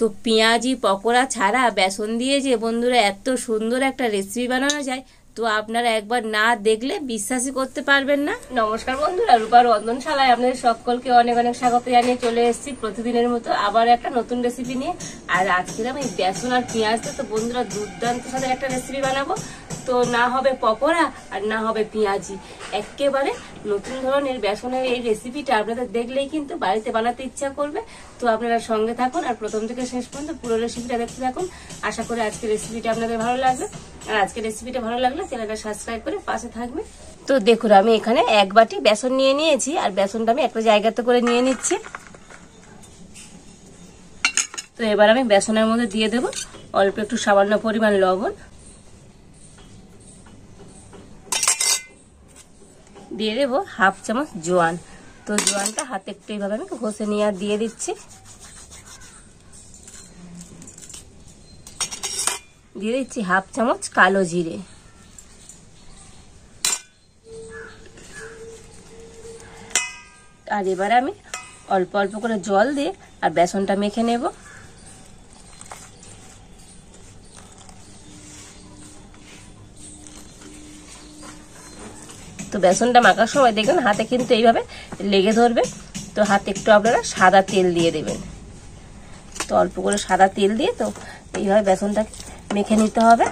তো পেঁয়াজি পকোড়া ছাড়া বেসন দিয়ে যে বন্ধুরা এত সুন্দর একটা রেসিপি বানানো যায়, তো আপনারা একবার না দেখলে বিশ্বাসই করতে পারবেন না। নমস্কার বন্ধুরা, রূপার রন্ধনশালায় আপনাদের সকলকে অনেক অনেক স্বাগত জানিয়ে চলে এসেছি প্রতিদিনের মতো আবার একটা নতুন রেসিপি নিয়ে। আর আজকে আমি বেসন আর পেঁয়াজ দিয়ে তো বন্ধুরা দুর্দান্ত সাথে একটা রেসিপি বানাবো। তো না হবে পকোড়া আর না হবে পেঁয়াজি, একেবারে নতুন ধরনের বেসনের এই রেসিপিটা আপনাদের দেখলেই কিন্তু বাড়িতে বানাতে ইচ্ছা করবে। তো আপনারা সঙ্গে থাকুন আর প্রথম থেকে শেষ পর্যন্ত পুরো রেসিপিটা দেখতে থাকুন। আশা করি আজকের রেসিপিটা আপনাদের ভালো লাগবে। আর আজকের রেসিপিটা ভালো লাগলে চ্যানেলটা সাবস্ক্রাইব করে পাশে থাকবে। তো দেখুন, আমি এখানে 1 বাটি বেসন নিয়ে নিয়েছি আর বেসনটা আমি একটা জায়গাতে করে নিয়ে নিচ্ছি। তো এবার আমি বেসনের মধ্যে দিয়ে দেব অল্প একটু সামান্য পরিমাণ লবণ, দিয়ে দেবো 1/2 চামচ জোয়ান। তো জোয়ানটা হাতে একটু এইভাবে আমি ঘষে নিয়ে আর দিয়ে দিচ্ছি। দিয়ে দিচ্ছি 1/2 চামচ কালো জিরে, আর এবারে আমি অল্প অল্প করে জল দিয়ে আর বেসনটা মেখে নেব। তো বেসনটা মাখার সময় দেখবেন হাতে কিন্তু এইভাবে লেগে ধরবে, তো হাতে একটু আপনারা সাদা তেল দিয়ে দেবেন। তো অল্প করে সাদা তেল দিয়ে তো এইভাবে বেসনটাকে মেখে নিতে হবে।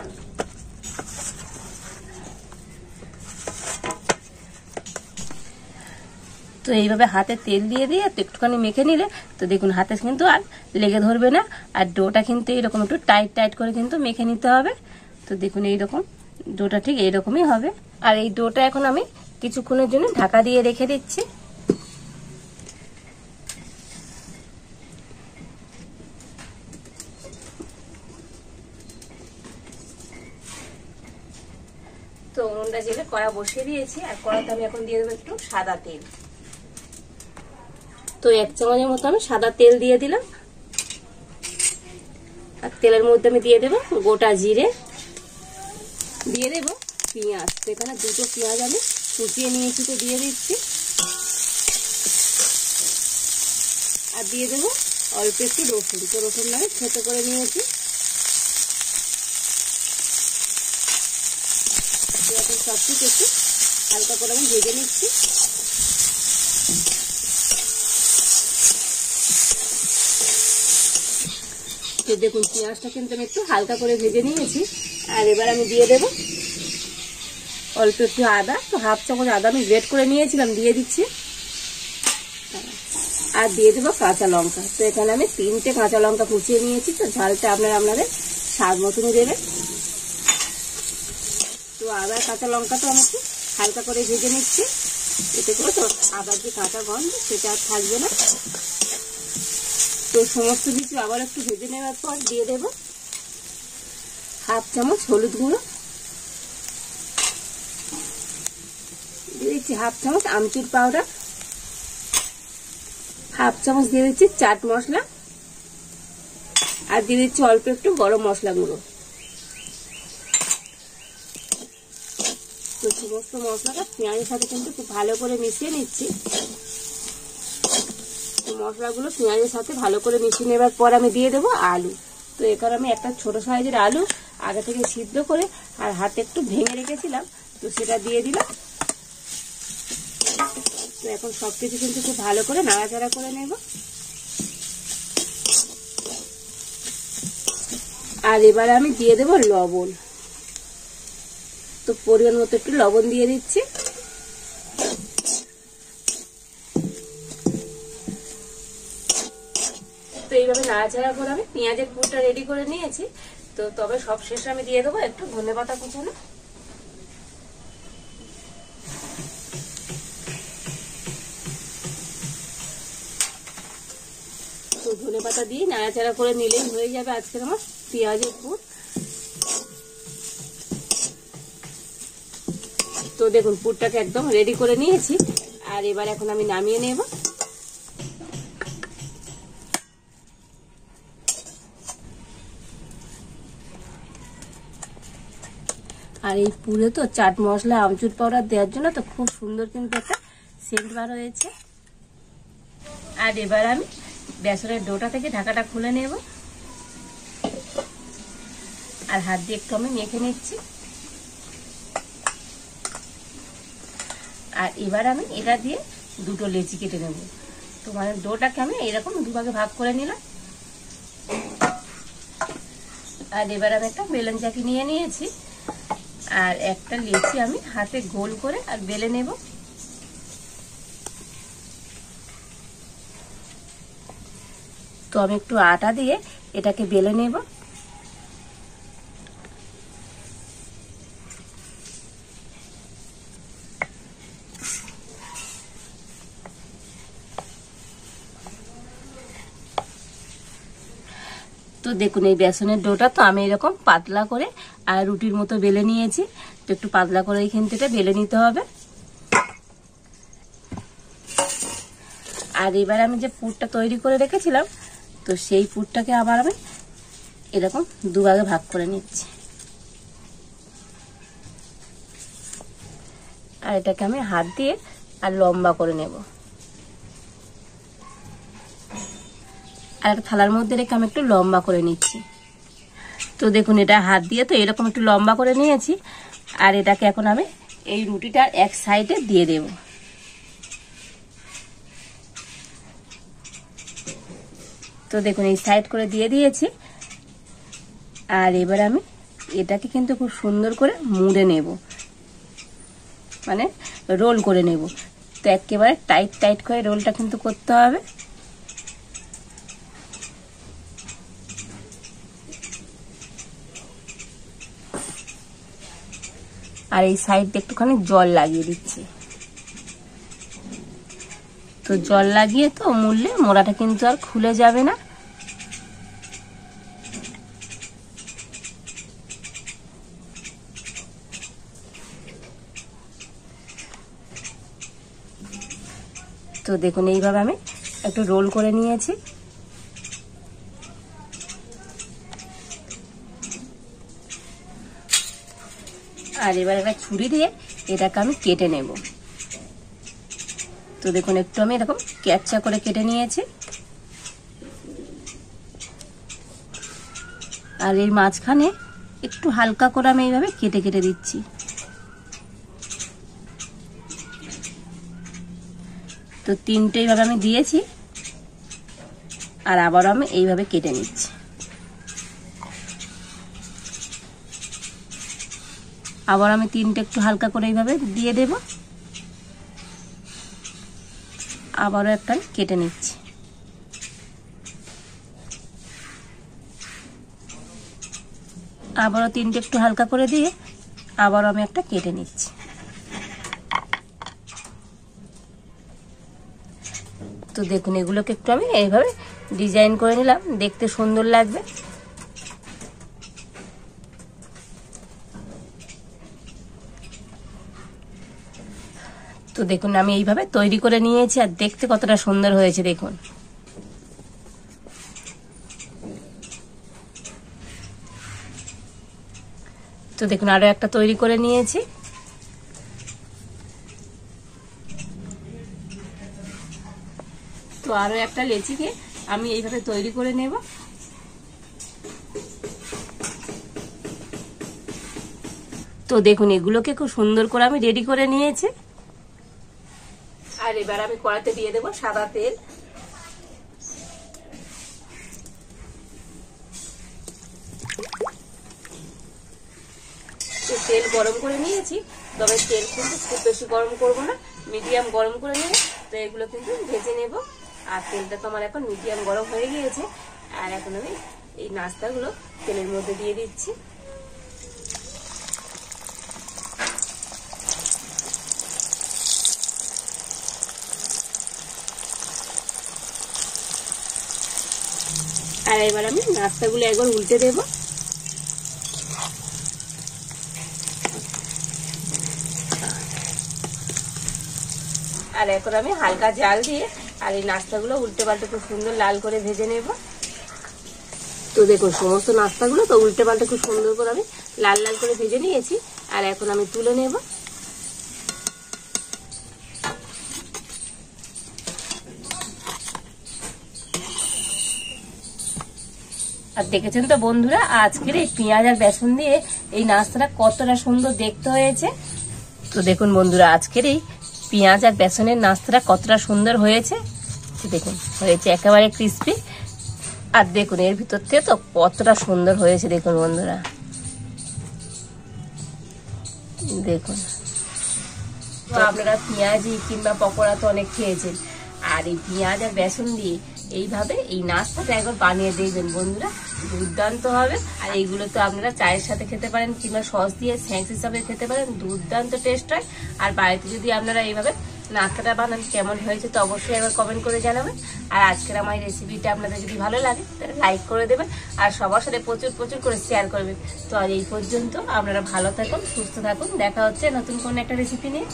তো এইভাবে হাতে তেল দিয়ে দিয়ে তো একটুখানি মেখে নিলে তো দেখুন হাতে কিন্তু আর লেগে ধরবে না। আর ডোটা কিন্তু এইরকম একটু টাইট টাইট করে কিন্তু মেখে নিতে হবে। তো দেখুন এইরকম ডোটা ঠিক এইরকমই হবে। আর এই ডোটা এখন আমি কিছুক্ষণের জন্য ঢাকা দিয়ে রেখে দিচ্ছি। তো উনুনটা জেলে কড়া বসিয়ে দিয়েছি আর কড়াতে আমি এখন দিয়ে দেবো একটু সাদা তেল। তো 1 চামচের মতো আমি সাদা তেল দিয়ে দিলাম। আর তেলের মধ্যে আমি দিয়ে দেবো গোটা জিরে, দিয়ে দেবো পেঁয়াজ। তো এখানে 2টো পেঁয়াজ আমি কুচিয়ে নিয়েছি, তো দিয়ে দিচ্ছি। আর দিয়ে দেবো অল্প একটু রসুন। তো রসুন আমি থেতো করে নিয়েছি। এখন সবকিছু একটু হালকা করে আমি ভেজে নিচ্ছি। তো দেখুন পেঁয়াজটা কিন্তু আমি একটু হালকা করে ভেজে নিয়েছি। আর এবার আমি দিয়ে দেবো অল্প একটু আদা। তো 1/2 চামচ আদা আমি গ্রেট করে নিয়েছিলাম, দিয়ে দিচ্ছি। আর দিয়ে দেবো কাঁচা লঙ্কা। তো এখানে আমি 3টে কাঁচা লঙ্কা কুচিয়ে নিয়েছি। তো ঝালটা আপনাদের স্বাদ মতনই দেবেন। তো আদা কাঁচা লঙ্কা তো আমি একটু হালকা করে ভেজে নিচ্ছি, এতে করে তো আদার যে কাঁচা গন্ধ সেটা আর থাকবে না। তো সমস্ত কিছু আবার একটু ভেজে নেওয়ার পর দিয়ে দেবো 1/2 চামচ হলুদ গুঁড়ো, দিয়ে দিচ্ছি 1/2 চামচ আমচুর পাউডার, 1/2 চামচ দিয়ে দিচ্ছি চাট মশলা, আর দিয়ে দিচ্ছি অল্প একটু গরম মশলা গুঁড়ো। তো সমস্ত মশলাটা পেঁয়াজের সাথে কিন্তু খুব ভালো করে মিশিয়ে নিচ্ছি। তো মশলাগুলো পেঁয়াজের সাথে ভালো করে মিশিয়ে নেবার পর আমি দিয়ে দেবো আলু। তো এখানে আমি একটা ছোট সাইজের আলু আগে থেকে সিদ্ধ করে আর হাতে একটু ভেঙে রেখেছিলাম, তো সেটা দিয়ে দিলাম। তো এখন সবকিছু কিন্তু খুব ভালো করে নাড়াচাড়া করে নেব। আর এবারে আমি দিয়ে দেবো লবণ। তো পরিমাণ মতো একটু লবণ দিয়ে দিচ্ছি। তো এইভাবে নাড়াচাড়া করে আমি পেঁয়াজের পুরটা রেডি করে নিয়েছি। তো তবে সব শেষে আমি দিয়ে দেবো একটু ধনেপাতা কুচানো। তো ধনেপাতা দিয়ে নাড়াচাড়া করে নিলেই হয়ে যাবে আজকের আমার পেঁয়াজের পুর। তো দেখুন পুরটাকে একদম রেডি করে নিয়েছি। আর এবার এখন আমি নামিয়ে নেব। আর এই পুরে তো চাট মশলা আমচুর পাউডার দেওয়ার জন্য তো খুব সুন্দর কিন্তু একটা সেন্ট বার হয়েছে। আর এবার আমি বেসনের ডোটা থেকে ঢাকাটা খুলে নেব। আর হাত দিয়ে একটু আমি মেখে নিচ্ছি। আর এবার আমি এটা দিয়ে দুটো লেচি কেটে নেব। তো মানে ডোটাকে আমি এরকম দুভাগে ভাগ করে নিলাম। আর এবার আমি একটা বেলন চাকি নিয়ে নিয়েছি, আর একটা লেচি আমি হাতে গোল করে আর বেলে নেব। তো আমি একটু আটা দিয়ে এটাকে বেলে নেব। তো দেখুন এই বেসনের ডোটা তো আমি এরকম পাতলা করে আর রুটির মতো বেলে নিয়েছি। তো একটু পাতলা করে এইখান থেকে বেলে নিতে হবে। আর এবার আমি যে পুরটা তৈরি করে রেখেছিলাম, তো সেই পুরটাকে আবার আমি এরকম দুভাগে ভাগ করে নিচ্ছি। আর এটাকে আমি হাত দিয়ে আর লম্বা করে নেব। আর একটা থালার মধ্যে রেখে আমি একটু লম্বা করে নিচ্ছি। তো দেখুন এটা হাত দিয়ে তো এরকম একটু লম্বা করে নিয়েছি। আর এটাকে এখন আমি এই রুটিটার এক সাইডে দিয়ে দেব। তো দেখুন এই সাইড করে দিয়ে দিয়েছি। আর এবার আমি এটাকে কিন্তু খুব সুন্দর করে মুড়ে নেব, মানে রোল করে নেব। তো একেবারে টাইট টাইট করে রোলটা কিন্তু করতে হবে। আর এই সাইডে একটুখানি জল লাগিয়ে দিচ্ছি। তো জল লাগিয়ে তো মুড়লে মোড়াটা কিন্তু আর খুলে যাবে না। তো দেখুন এইভাবে আমি একটু রোল করে নিয়েছি। আর এবার একটা ছুরি দিয়ে এটাকে আমি কেটে নেব। তো দেখুন একটু আমি এরকম ক্যাপচা করে কেটে নিয়েছি। আর এর মাঝখানে একটু হালকা করে আমি এইভাবে কেটে কেটে দিচ্ছি। তো তিনটে এইভাবে আমি দিয়েছি। আর আবার আমি এইভাবে কেটে নিচ্ছি। আবার আমি তিনটে একটু হালকা করে এইভাবে দিয়ে দেব। আবারও একটা কেটে নিচ্ছি। আবারও তিনটে একটু হালকা করে দিয়ে আবারও আমি একটা কেটে নিচ্ছি। তো দেখুন এগুলোকে একটু আমি এইভাবে ডিজাইন করে নিলাম, দেখতে সুন্দর লাগবে। তো দেখুন আমি এইভাবে তৈরি করে নিয়েছি, আর দেখতে কতটা সুন্দর হয়েছে দেখুন। তো দেখুন আরো একটা তৈরি করে নিয়েছি। তো আরো একটা লেচিকে আমি এইভাবে তৈরি করে নেব। তো দেখুন এগুলোকে খুব সুন্দর করে আমি রেডি করে নিয়েছি। আর এবার আমি কড়াতে দিয়ে দেব সাদা তেল। তেল গরম করে নিয়েছি, তবে তেল কিন্তু খুব বেশি গরম করব না, মিডিয়াম গরম করে নিয়ে তো এগুলো কিন্তু ভেজে নেব। আর তেলটা তো আমার এখন মিডিয়াম গরম হয়ে গিয়েছে। আর এখন আমি এই নাস্তাগুলো তেলের মধ্যে দিয়ে দিচ্ছি। আর এবার আমি নাস্তাগুলো একবার উল্টে দেব। আর এখন আমি হালকা জাল দিয়ে আর এই নাস্তাগুলো উল্টে পাল্টে খুব সুন্দর লাল করে ভেজে নেব। তো দেখুন সমস্ত নাস্তাগুলো তো উল্টে পাল্টে খুব সুন্দর করে আমি লাল লাল করে ভেজে নিয়েছি। আর এখন আমি তুলে নেব। আর দেখেছেন তো বন্ধুরা, আজকের এই পেঁয়াজ আর বেসন দিয়ে এই নাস্তাটা কতটা সুন্দর দেখতে হয়েছে। তো দেখুন বন্ধুরা, আজকের এই পেঁয়াজ আর বেসনের নাস্তাটা কতটা সুন্দর হয়েছে। দেখুন হয়েছে একেবারে ক্রিস্পি। আর দেখুন এর ভিতর থেকে তো কতটা সুন্দর হয়েছে। দেখুন বন্ধুরা, দেখুন আপনারা পেঁয়াজি কিংবা পকোড়া তো অনেক খেয়েছেন, আর এই পেঁয়াজ আর বেসন দিয়ে এইভাবে এই নাস্তাটা একবার বানিয়ে দেখবেন বন্ধুরা, দুর্দান্ত হবে। আর এইগুলো তো আপনারা চায়ের সাথে খেতে পারেন কিংবা সস দিয়ে স্ন্যাক্স হিসাবে খেতে পারেন, দুর্দান্ত টেস্ট হয়। আর বাড়িতে যদি আপনারা এইভাবে নাস্তাটা বানান কেমন হয়েছে তো অবশ্যই একবার কমেন্ট করে জানাবেন। আর আজকের আমার এই রেসিপিটা আপনাদের যদি ভালো লাগে তাহলে লাইক করে দেবেন আর সবার সাথে প্রচুর প্রচুর করে শেয়ার করবেন। তো আজ এই পর্যন্ত, আপনারা ভালো থাকুন, সুস্থ থাকুন, দেখা হচ্ছে নতুন কোনো একটা রেসিপি নিয়ে।